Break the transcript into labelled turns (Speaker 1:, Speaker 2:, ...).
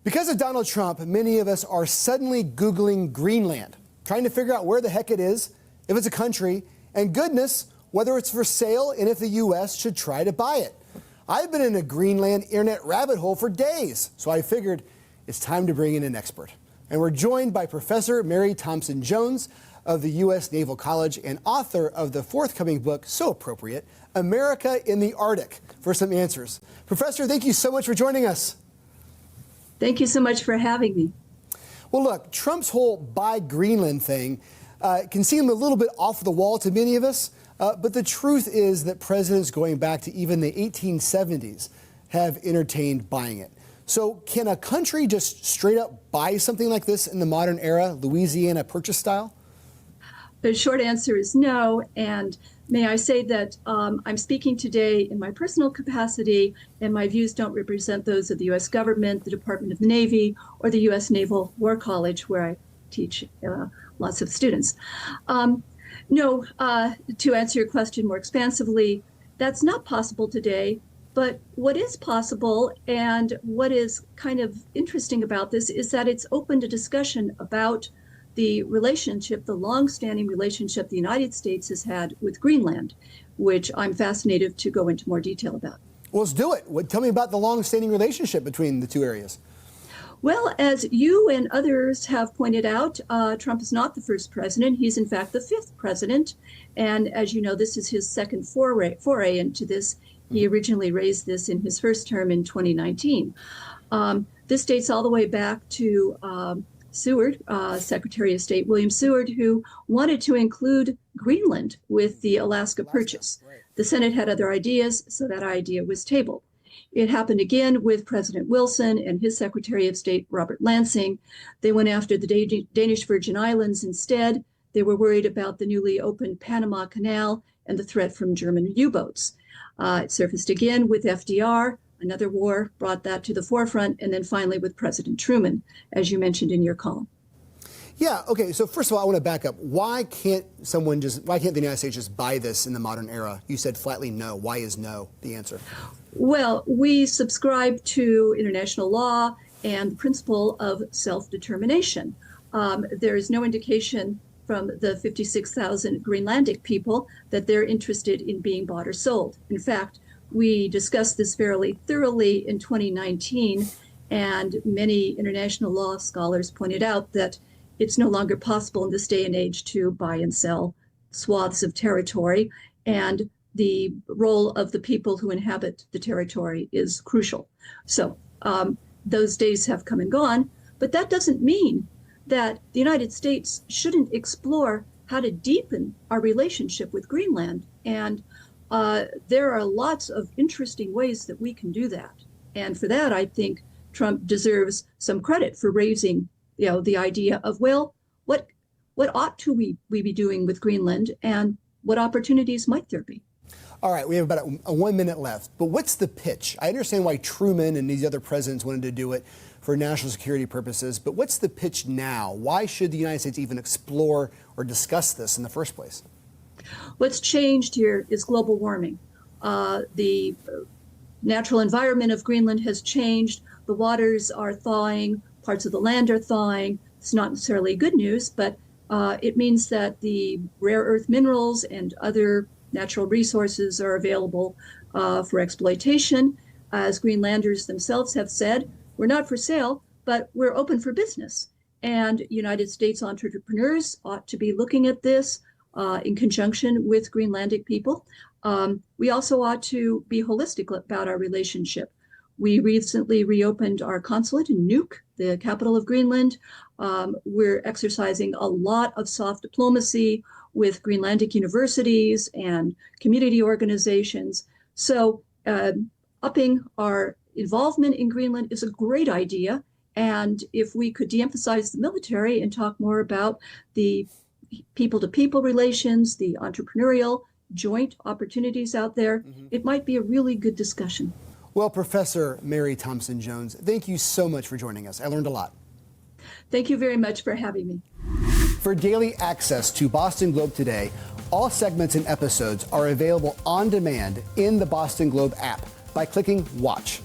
Speaker 1: Because of Donald Trump, many of us are suddenly Googling Greenland, trying to figure out where the heck it is, if it's a country, and goodness, whether it's for sale and if the U.S. should try to buy it. I've been in a Greenland internet rabbit hole for days, so I figured it's time to bring in an expert. And we're joined by Professor Mary Thompson-Jones of the U.S. Naval College and author of the forthcoming book, so appropriate, America in the Arctic, for some answers. Professor, thank you so much for joining us.
Speaker 2: Thank you so much for having me.
Speaker 1: Well, look, Trump's whole buy Greenland thing can seem a little bit off the wall to many of us, but the truth is that presidents going back to even the 1870s have entertained buying it. So can a country just straight up buy something like this in the modern era, Louisiana Purchase style?
Speaker 2: The short answer is no, and may I say that I'm speaking today in my personal capacity, and my views don't represent those of the U.S. government, the Department of the Navy, or the U.S. Naval War College, where I teach lots of students. No, to answer your question more expansively, that's not possible today. But what is possible, and what is kind of interesting about this, is that it's opened a discussion about the relationship, the long-standing relationship the United States has had with Greenland, which I'm fascinated to go into more detail about.
Speaker 1: Well, let's do it. Tell me about the long-standing relationship between the two areas.
Speaker 2: Well, as you and others have pointed out, Trump is not the first president. He's, in fact, the fifth president. And as you know, this is his second foray into this. He originally raised this in his first term in 2019. This dates all the way back to Seward, Secretary of State William Seward, who wanted to include Greenland with the Alaska Purchase. The Senate had other ideas, so that idea was tabled. It happened again with President Wilson and his Secretary of State, Robert Lansing. They went after the Danish Virgin Islands instead. They were worried about the newly opened Panama Canal and the threat from German U-boats. It surfaced again with FDR. Another war brought that to the forefront, and then finally with President Truman, as you mentioned in your column.
Speaker 1: Yeah, okay, so first of all, I want to back up. Why can't the United States just buy this in the modern era? You said flatly no. Why is no the answer?
Speaker 2: Well, we subscribe to international law and the principle of self-determination. There is no indication from the 56,000 Greenlandic people that they're interested in being bought or sold. In fact, we discussed this fairly thoroughly in 2019, and many international law scholars pointed out that it's no longer possible in this day and age to buy and sell swaths of territory, and the role of the people who inhabit the territory is crucial. So those days have come and gone, but that doesn't mean that the United States shouldn't explore how to deepen our relationship with Greenland. And there are lots of interesting ways that we can do that. And for that, I think Trump deserves some credit for raising, the idea of, well, what ought to we be doing with Greenland, and what opportunities might there be?
Speaker 1: All right, we have about a 1 minute left, but what's the pitch? I understand why Truman and these other presidents wanted to do it for national security purposes, but what's the pitch now? Why should the United States even explore or discuss this in the first place?
Speaker 2: What's changed here is global warming. The natural environment of Greenland has changed. The waters are thawing, parts of the land are thawing. It's not necessarily good news, but it means that the rare earth minerals and other natural resources are available for exploitation. As Greenlanders themselves have said, we're not for sale, but we're open for business. And United States entrepreneurs ought to be looking at this in conjunction with Greenlandic people. We also ought to be holistic about our relationship. We recently reopened our consulate in Nuuk, the capital of Greenland. We're exercising a lot of soft diplomacy with Greenlandic universities and community organizations. So upping our involvement in Greenland is a great idea. And if we could de-emphasize the military and talk more about the people-to-people relations, the entrepreneurial joint opportunities out there, it might be a really good discussion.
Speaker 1: Well, Professor Mary Thompson-Jones, thank you so much for joining us. I learned a lot.
Speaker 2: Thank you very much for having me.
Speaker 1: For daily access to Boston Globe Today, all segments and episodes are available on demand in the Boston Globe app by clicking Watch.